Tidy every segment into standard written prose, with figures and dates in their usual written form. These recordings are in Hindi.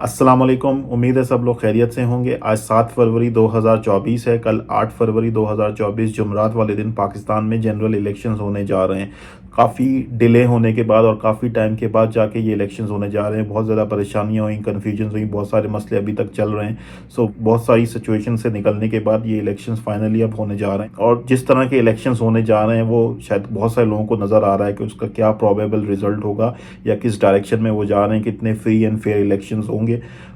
अस्सलाम वालेकुम। उम्मीद है सब लोग खैरियत से होंगे। आज 7 फरवरी 2024 है। कल 8 फरवरी 2024 जुमरात वाले दिन पाकिस्तान में जनरल इलेक्शंस होने जा रहे हैं। काफ़ी डिले होने के बाद और काफ़ी टाइम के बाद जाके ये इलेक्शंस होने जा रहे हैं। बहुत ज़्यादा परेशानियां हुई, कन्फ्यूजन हुई, बहुत सारे मसले अभी तक चल रहे हैं। बहुत सारी सिचुएशन से निकलने के बाद ये इलेक्शंस फाइनली अब होने जा रहे हैं। और जिस तरह के इलेक्शंस होने जा रहे हैं वो शायद बहुत सारे लोगों को नज़र आ रहा है कि उसका क्या प्रोबेबल रिजल्ट होगा या किस डायरेक्शन में वो जा रहे हैं, कितने फ्री एंड फेयर इलेक्शंस होंगे।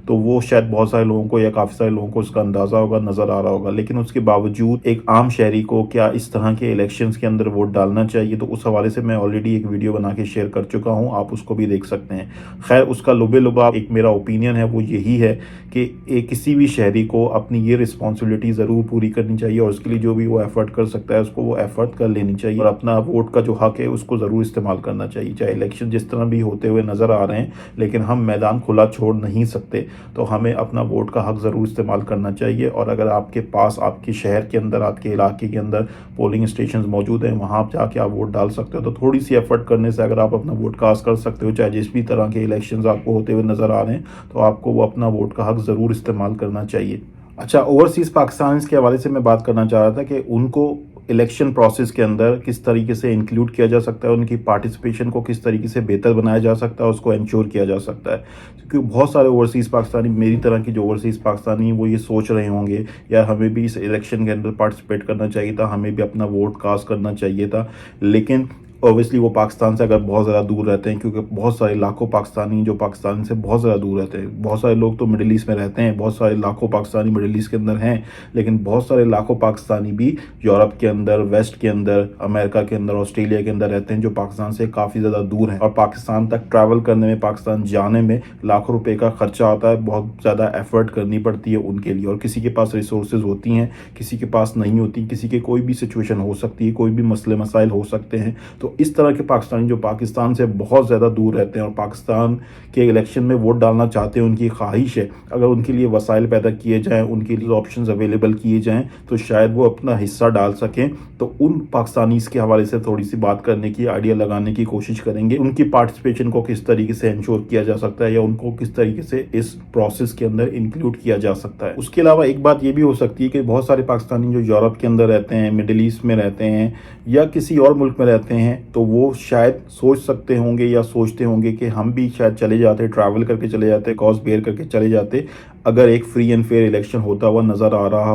तो वो शायद बहुत सारे लोगों को या काफ़ी सारे लोगों को उसका अंदाज़ा होगा, नज़र आ रहा होगा। लेकिन उसके बावजूद एक आम शहरी को क्या इस तरह के इलेक्शंस के अंदर वोट डालना चाहिए, तो उस हवाले से मैं ऑलरेडी एक वीडियो बना के शेयर कर चुका हूँ, आप उसको भी देख सकते हैं। खैर, उसका लुबे लुबाब एक मेरा ओपिनियन है वो यही है कि किसी भी शहरी को अपनी ये रिस्पॉन्सिबिलिटी ज़रूर पूरी करनी चाहिए और उसके लिए जो भी वो एफर्ट कर सकता है उसको वो एफर्ट कर लेनी चाहिए और अपना वोट का जो हक है उसको ज़रूर इस्तेमाल करना चाहिए। चाहे इलेक्शन जिस तरह भी होते हुए नज़र आ रहे हैं, लेकिन हम मैदान खुला छोड़ नहीं सकते। तो हमें अपना वोट का हक ज़रूर इस्तेमाल करना चाहिए। और अगर आपके पास आपके शहर के अंदर, आपके इलाके के अंदर पोलिंग स्टेशन मौजूद हैं, वहाँ आप जाके आप वोट डाल सकते हो। तो थोड़ी सी एफर्ट करने से अगर आप अपना वोट कास्ट कर सकते हो, चाहे जिस भी तरह के इलेक्शंस आपको होते हुए नज़र आ रहे हैं, तो आपको वो अपना वोट का हक ज़रूर इस्तेमाल करना चाहिए। अच्छा, ओवरसीज़ पाकिस्तान के हवाले से मैं बात करना चाह रहा था कि उनको इलेक्शन प्रोसेस के अंदर किस तरीके से इंक्लूड किया जा सकता है, उनकी पार्टिसिपेशन को किस तरीके से बेहतर बनाया जा सकता है, उसको इंश्योर किया जा सकता है। क्योंकि बहुत सारे ओवरसीज़ पाकिस्तानी, मेरी तरह की जो ओवरसीज़ पाकिस्तानी, वो ये सोच रहे होंगे यार हमें भी इस इलेक्शन के अंदर पार्टिसिपेट करना चाहिए था, हमें भी अपना वोट कास्ट करना चाहिए था। लेकिन ऑब्वियसली वो पाकिस्तान से अगर बहुत ज़्यादा दूर रहते हैं, क्योंकि बहुत सारे लाखों पाकिस्तानी जो पाकिस्तान से बहुत ज़्यादा दूर रहते हैं। बहुत सारे लोग तो मिडिल ईस्ट में रहते हैं, बहुत सारे लाखों पाकिस्तानी मिडिल ईस्ट के अंदर हैं, लेकिन बहुत सारे लाखों पाकिस्तानी भी यूरोप के अंदर, वेस्ट के अंदर, अमेरिका के अंदर, ऑस्ट्रेलिया के अंदर रहते हैं, जो पाकिस्तान से काफ़ी ज़्यादा दूर हैं। और पाकिस्तान तक ट्रैवल करने में, पाकिस्तान जाने में लाखों रुपये का खर्चा आता है, बहुत ज़्यादा एफर्ट करनी पड़ती है उनके लिए। और किसी के पास रिसोर्सेज होती हैं, किसी के पास नहीं होती, किसी के कोई भी सिचुएशन हो सकती है, कोई भी मसले मसाइल हो सकते हैं। तो इस तरह के पाकिस्तानी जो पाकिस्तान से बहुत ज़्यादा दूर रहते हैं और पाकिस्तान के इलेक्शन में वोट डालना चाहते हैं, उनकी ख्वाहिश है अगर उनके लिए वसाइल पैदा किए जाएं, उनके लिए ऑप्शंस अवेलेबल किए जाएं, तो शायद वो अपना हिस्सा डाल सकें। तो उन पाकिस्तानीज के हवाले से थोड़ी सी बात करने की, आइडिया लगाने की कोशिश करेंगे। उनकी पार्टिसिपेशन को किस तरीके से इंश्योर किया जा सकता है या उनको किस तरीके से इस प्रोसेस के अंदर इंक्लूड किया जा सकता है। उसके अलावा एक बात ये भी हो सकती है कि बहुत सारे पाकिस्तानी जो यूरोप के अंदर रहते हैं, मिडिल ईस्ट में रहते हैं या किसी और मुल्क में रहते हैं, तो वो शायद सोच सकते होंगे या सोचते होंगे कि हम भी शायद चले जाते, ट्रैवल करके चले जाते, कॉस्ट बेयर करके चले जाते, अगर एक फ्री एंड फेयर इलेक्शन होता हुआ नज़र आ रहा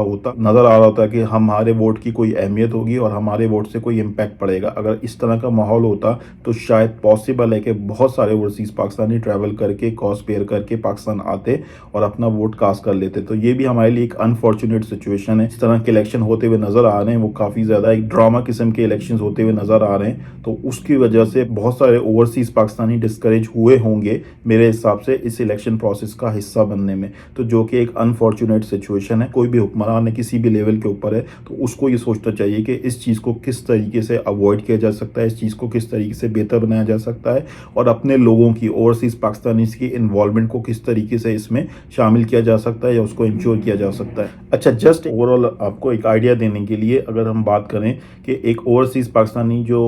होता कि हमारे वोट की कोई अहमियत होगी और हमारे वोट से कोई इम्पैक्ट पड़ेगा। अगर इस तरह का माहौल होता तो शायद पॉसिबल है कि बहुत सारे ओवरसीज़ पाकिस्तानी ट्रैवल करके, कॉस्ट बेयर करके पाकिस्तान आते और अपना वोट कास्ट कर लेते। तो ये भी हमारे लिए एक अनफॉर्चुनेट सिचुएशन है। इस तरह के इलेक्शन होते हुए नज़र आ रहे हैं, वो काफ़ी ज़्यादा एक ड्रामा किस्म के इलेक्शन होते हुए नज़र आ रहे हैं। तो उसकी वजह से बहुत सारे ओवरसीज़ पाकिस्तानी डिस्करेज हुए होंगे मेरे हिसाब से इस इलेक्शन प्रोसेस का हिस्सा बनने में, तो जो कि एक अनफॉर्चुनेट सिचुएशन है। कोई भी हुक्मरान है, किसी भी लेवल के ऊपर है, तो उसको ये सोचना चाहिए कि इस चीज़ को किस तरीके से अवॉइड किया जा सकता है, इस चीज़ को किस तरीके से बेहतर बनाया जा सकता है और अपने लोगों की, ओवरसीज़ पाकिस्तानीज़ की इन्वॉल्वमेंट को किस तरीके से इसमें शामिल किया जा सकता है या उसको इंश्योर किया जा सकता है। अच्छा, जस्ट ओवरऑल आपको एक आइडिया देने के लिए अगर हम बात करें कि एक ओवरसीज़ पाकिस्तानी जो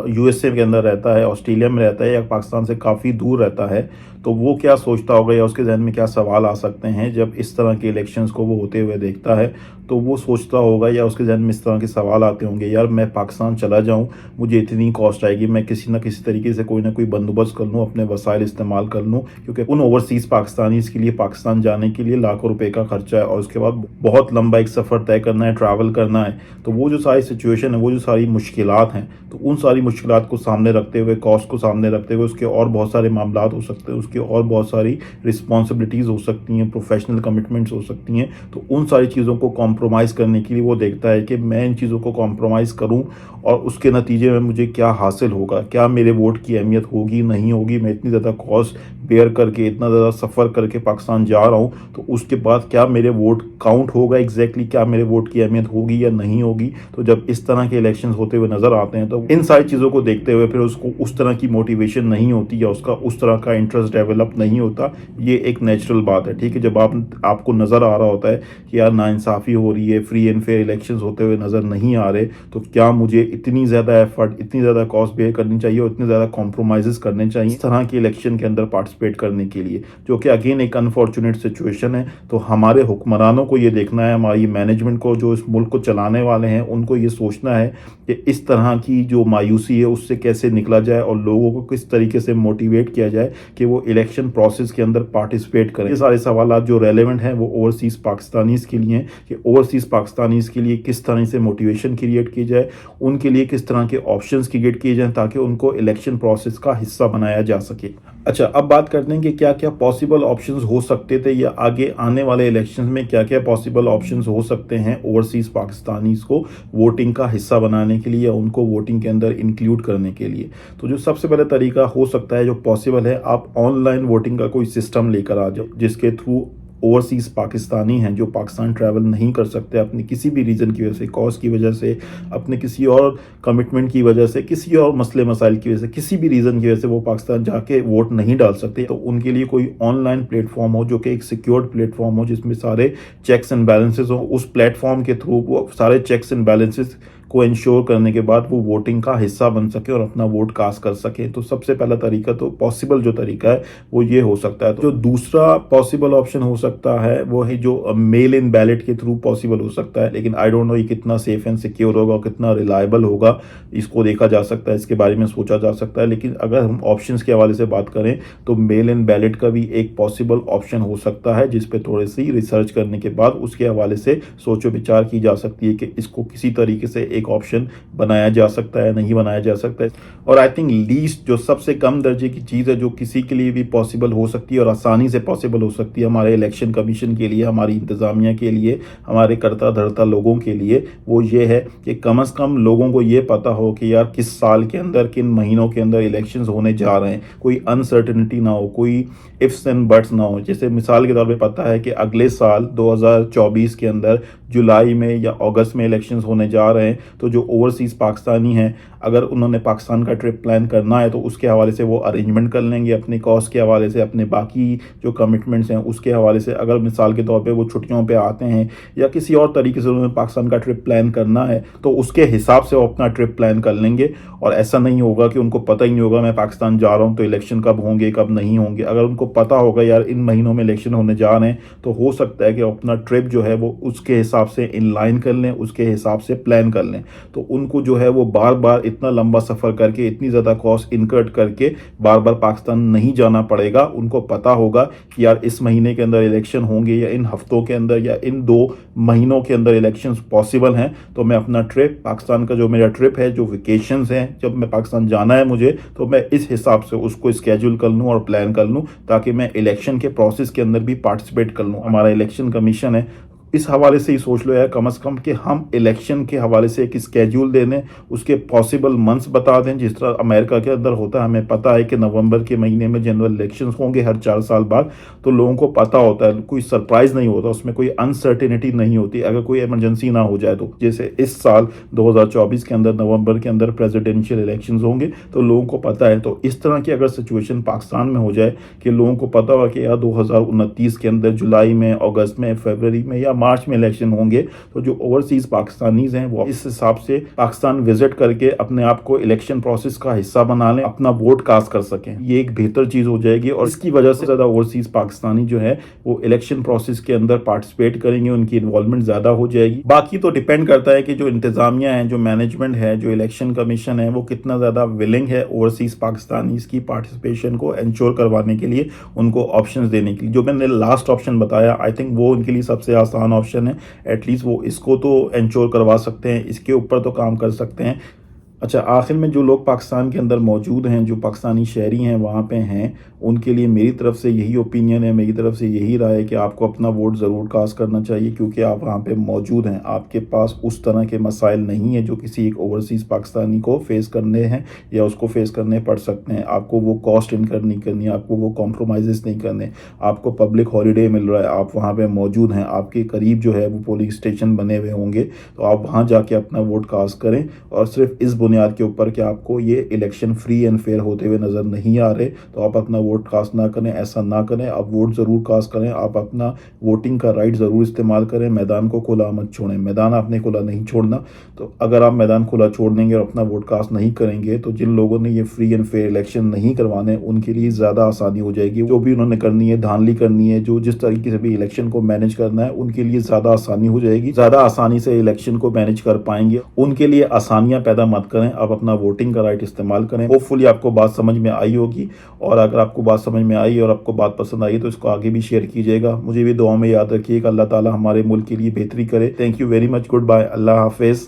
यूएसए के अंदर रहता है, ऑस्ट्रेलिया में रहता है या पाकिस्तान से काफ़ी दूर रहता है, तो वो क्या सोचता होगा या उसके जहन में क्या सवाल आ सकते हैं जब इस तरह के इलेक्शंस को वो होते हुए देखता है। तो वो सोचता होगा या उसके जहन में इस तरह के सवाल आते होंगे, यार मैं पाकिस्तान चला जाऊं, मुझे इतनी कॉस्ट आएगी, मैं किसी ना किसी तरीके से कोई ना कोई बंदोबस्त कर लूँ, अपने वसाइल इस्तेमाल कर लूँ, क्योंकि उन ओवरसीज़ पाकिस्तानीज़ के लिए पाकिस्तान जाने के लिए लाखों रुपए का खर्चा है और उसके बाद बहुत लंबा एक सफ़र तय करना है, ट्रैवल करना है। तो वो जो सारी सिचुएशन है, वो जो सारी मुश्किलात हैं, तो उन सारी मुश्किलात को सामने रखते हुए, कॉस्ट को सामने रखते हुए, उसके और बहुत सारे मामलात हो सकते हैं, उसके और बहुत सारी रिस्पॉन्सिबिलिटीज़ हो सकती हैं, प्रोफेशनल कमिटमेंट्स हो सकती हैं। तो उन सारी चीज़ों को कॉम्प्रोमाइज़ करने के लिए वो देखता है कि मैं इन चीज़ों को कॉम्प्रोमाइज़ करूं और उसके नतीजे में मुझे क्या हासिल होगा, क्या मेरे वोट की अहमियत होगी, नहीं होगी। मैं इतनी ज़्यादा कॉस्ट बेयर करके, इतना ज़्यादा सफ़र करके पाकिस्तान जा रहा हूं, तो उसके बाद क्या मेरे वोट काउंट होगा, एग्जैक्टली क्या मेरे वोट की अहमियत होगी या नहीं होगी। तो जब इस तरह के इलेक्शन होते हुए नज़र आते हैं, तो इन सारी चीज़ों को देखते हुए फिर उसको उस तरह की मोटिवेशन नहीं होती या उसका उस तरह का इंटरेस्ट डेवलप नहीं होता, ये एक नेचुरल बात है। ठीक है, जब आपको नज़र आ रहा होता है कि यार नाइंसाफ़ी हो रही है, फ्री एंड फेयर इलेक्शंस होते हुए नज़र नहीं आ रहे, तो क्या मुझे इतनी ज़्यादा एफर्ट, इतनी ज़्यादा कॉस्ट बेयर करनी चाहिए और इतने ज़्यादा कॉम्प्रोमाइज़ करने चाहिए इस तरह के इलेक्शन के अंदर पार्टिसिपेट करने के लिए, जो कि अगेन एक अनफॉर्चुनेट सिचुएशन है। तो हमारे हुक्मरानों को ये देखना है, हमारी मैनेजमेंट को, जो इस मुल्क को चलाने वाले हैं, उनको ये सोचना है कि इस तरह की जो मायूसी है उससे कैसे निकला जाए और लोगों को किस तरीके से मोटिवेट किया जाए कि वो इलेक्शन प्रोसेस के अंदर पार्टिसिपेट करें। ये सारे सवाल जो रेलेवेंट हैं वो ओवरसीज़ पाकिस्तानीज़ के लिए हैं कि ओवरसीज़ पाकिस्तानीज़ के लिए किस तरह से मोटिवेशन क्रिएट की जाए, उनके लिए किस तरह के ऑप्शंस क्रिएट किए जाएँ ताकि उनको इलेक्शन प्रोसेस का हिस्सा बनाया जा सके। अच्छा, अब बात करते हैं कि क्या क्या पॉसिबल ऑप्शंस हो सकते थे या आगे आने वाले इलेक्शंस में क्या क्या पॉसिबल ऑप्शंस हो सकते हैं ओवरसीज़ पाकिस्तानीज़ को वोटिंग का हिस्सा बनाने के लिए या उनको वोटिंग के अंदर इंक्लूड करने के लिए। तो जो सबसे पहले तरीका हो सकता है, जो पॉसिबल है, आप ऑनलाइन वोटिंग का कोई सिस्टम लेकर आ जाओ जिसके थ्रू ओवरसीज़ पाकिस्तानी हैं जो पाकिस्तान ट्रैवल नहीं कर सकते अपनी किसी भी रीज़न की वजह से, कॉज की वजह से, अपने किसी और कमिटमेंट की वजह से, किसी और मसले मसाइल की वजह से, किसी भी रीज़न की वजह से वो पाकिस्तान जाके वोट नहीं डाल सकते, तो उनके लिए कोई ऑनलाइन प्लेटफॉर्म हो जो कि एक सिक्योर्ड प्लेटफॉर्म हो जिसमें सारे चेक्स एंड बैलेंसेस हो। उस प्लेटफॉर्म के थ्रू वो सारे चेक्स एंड बैलेंसेस को इंश्योर करने के बाद वो वोटिंग का हिस्सा बन सके और अपना वोट कास्ट कर सके। तो सबसे पहला तरीका, तो पॉसिबल जो तरीका है वो ये हो सकता है। तो जो दूसरा पॉसिबल ऑप्शन हो सकता है वो है जो मेल इन बैलेट के थ्रू पॉसिबल हो सकता है, लेकिन आई डोंट नो ये कितना सेफ एंड सिक्योर होगा, कितना रिलायबल होगा, इसको देखा जा सकता है, इसके बारे में सोचा जा सकता है। लेकिन अगर हम ऑप्शंस के हवाले से बात करें तो मेल इन बैलेट का भी एक पॉसिबल ऑप्शन हो सकता है, जिस पे थोड़ी सी रिसर्च करने के बाद उसके हवाले से सोचो विचार की जा सकती है कि इसको किसी तरीके से एक ऑप्शन बनाया जा सकता है, नहीं बनाया जा सकता है। और आई थिंक लीस्ट, जो सबसे कम दर्जे की चीज़ है जो किसी के लिए भी पॉसिबल हो सकती है और आसानी से पॉसिबल हो सकती है हमारे इलेक्शन कमीशन के लिए, हमारी इंतज़ामिया के लिए, हमारे करता धरता लोगों के लिए, वो ये है कि कम से कम लोगों को ये पता हो कि यार किस साल के अंदर, किन महीनों के अंदर इलेक्शंस होने जा रहे हैं, कोई अनसर्टेनिटी ना हो, कोई इफ्स एंड बट्स ना हो। जैसे मिसाल के तौर पे पता है कि अगले साल 2024 के अंदर जुलाई में या अगस्त में इलेक्शंस होने जा रहे हैं, तो जो ओवरसीज़ पाकिस्तानी हैं अगर उन्होंने पाकिस्तान का ट्रिप प्लान करना है तो उसके हवाले से वो अरेंजमेंट कर लेंगे, अपने कॉस्ट के हवाले से, अपने बाकी जो कमिटमेंट्स हैं उसके हवाले से। अगर मिसाल के तौर पे वो छुट्टियों पे आते हैं या किसी और तरीके से उन्होंने पाकिस्तान का ट्रिप प्लान करना है तो उसके हिसाब से वो अपना ट्रिप प्लान कर लेंगे। और ऐसा नहीं होगा कि उनको पता ही नहीं होगा मैं पाकिस्तान जा रहा हूँ तो इलेक्शन कब होंगे कब नहीं होंगे। अगर उनको पता होगा यार इन महीनों में इलेक्शन होने जा रहे हैं तो हो सकता है कि अपना ट्रिप जो है वो उसके हिसाब से इनलाइन कर लें, उसके हिसाब से प्लान कर लें। तो उनको जो है वो बार बार इतना लंबा सफ़र करके, इतनी ज़्यादा कॉस्ट इनकर्ट करके बार बार पाकिस्तान नहीं जाना पड़ेगा। उनको पता होगा कि यार इस महीने के अंदर इलेक्शन होंगे या इन हफ्तों के अंदर या इन 2 महीनों के अंदर इलेक्शंस पॉसिबल हैं, तो मैं अपना ट्रिप, पाकिस्तान का जो मेरा ट्रिप है, जो वेकेशंस हैं, जब मैं पाकिस्तान जाना है मुझे, तो मैं इस हिसाब से उसको स्केड्यूल कर लूँ और प्लान कर लूँ ताकि मैं इलेक्शन के प्रोसेस के अंदर भी पार्टिसिपेट कर लूँ। हमारा इलेक्शन कमीशन है, इस हवाले से ही सोच लो यार कम से कम कि हम इलेक्शन के हवाले से एक स्केड्यूल दे दें, उसके पॉसिबल मंथ्स बता दें। जिस तरह अमेरिका के अंदर होता है, हमें पता है कि नवंबर के महीने में जनरल इलेक्शंस होंगे हर 4 साल बाद, तो लोगों को पता होता है, कोई सरप्राइज नहीं होता, उसमें कोई अनसर्टेनिटी नहीं होती अगर कोई इमरजेंसी ना हो जाए तो। जैसे इस साल 2024 के अंदर नवंबर के अंदर प्रेसिडेंशियल इलेक्शंस होंगे तो लोगों को पता है। तो इस तरह की अगर सिचुएशन पाकिस्तान में हो जाए कि लोगों को पता हो कि यार 2029 के अंदर जुलाई में, अगस्त में, फरवरी में या मार्च में इलेक्शन होंगे, तो जो ओवरसीज पाकिस्तानीज हैं वो इस हिसाब से पाकिस्तान विजिट करके अपने आप को इलेक्शन प्रोसेस का हिस्सा बना लें, अपना वोट कास्ट कर सकें। ये एक बेहतर चीज हो जाएगी और इसकी वजह से ज्यादा ओवरसीज पाकिस्तानी जो है वो इलेक्शन प्रोसेस के अंदर पार्टिसिपेट करेंगे, उनकी इन्वॉल्वमेंट ज्यादा हो जाएगी। बाकी तो डिपेंड करता है कि जो इंतजामिया है, जो मैनेजमेंट है, जो इलेक्शन कमीशन है, वो कितना ज्यादा विलिंग है ओवरसीज पाकिस्तानी की पार्टिसिपेशन को इंश्योर करवाने के लिए, उनको ऑप्शंस देने के लिए। जो मैंने लास्ट ऑप्शन बताया, आई थिंक वो उनके लिए सबसे आसान ऑप्शन है। एटलीस्ट वो इसको तो इंश्योर करवा सकते हैं, इसके ऊपर तो काम कर सकते हैं। अच्छा, आखिर में जो लोग पाकिस्तान के अंदर मौजूद हैं, जो पाकिस्तानी शहरी हैं, वहाँ पे हैं, उनके लिए मेरी तरफ से यही ओपिनियन है, मेरी तरफ से यही राय है कि आपको अपना वोट ज़रूर कास्ट करना चाहिए, क्योंकि आप वहाँ पे मौजूद हैं। आपके पास उस तरह के मसाइल नहीं है जो किसी एक ओवरसीज़ पाकिस्तानी को फेस करने हैं या उसको फेस करने पड़ सकते हैं। आपको वो कॉस्ट इनकर नहीं करनी, आपको वो कॉम्प्रोमाइज़ नहीं करने, आपको पब्लिक हॉलीडे मिल रहा है, आप वहाँ पर मौजूद हैं, आपके करीब जो है वो पोलिंग स्टेशन बने हुए होंगे, तो आप वहाँ जाके अपना वोट कास्ट करें। और सिर्फ इस बुनियाद के ऊपर कि आपको ये इलेक्शन फ्री एंड फेयर होते हुए नज़र नहीं आ रहे, तो आप अपना वोट वोट कास्ट ना करें, ऐसा ना करें। आप वोट ज़रूर कास्ट करें, आप अपना वोटिंग का राइट ज़रूर इस्तेमाल करें, मैदान को खुला मत छोड़ें। मैदान आपने खुला नहीं छोड़ना। तो अगर आप मैदान खुला छोड़ देंगे और अपना वोट कास्ट नहीं करेंगे तो जिन लोगों ने ये फ्री एंड फेयर इलेक्शन नहीं करवाने उनके लिए ज़्यादा आसानी हो जाएगी। जो भी उन्होंने करनी है, धांधली करनी है, जो जिस तरीके से भी इलेक्शन को मैनेज करना है, उनके लिए ज़्यादा आसानी हो जाएगी, ज़्यादा आसानी से इलेक्शन को मैनेज कर पाएंगे। उनके लिए आसानियां पैदा मत करें, आप अपना वोटिंग का राइट इस्तेमाल करें। होपफुली आपको बात समझ में आई होगी, और अगर आपको बात समझ में आई और आपको बात पसंद आई तो इसको आगे भी शेयर कीजिएगा। मुझे भी दुआ में याद रखिएगा। अल्लाह ताला हमारे मुल्क के लिए बेहतरी करे। Thank you very much. Good bye. अल्लाह हाफिज़।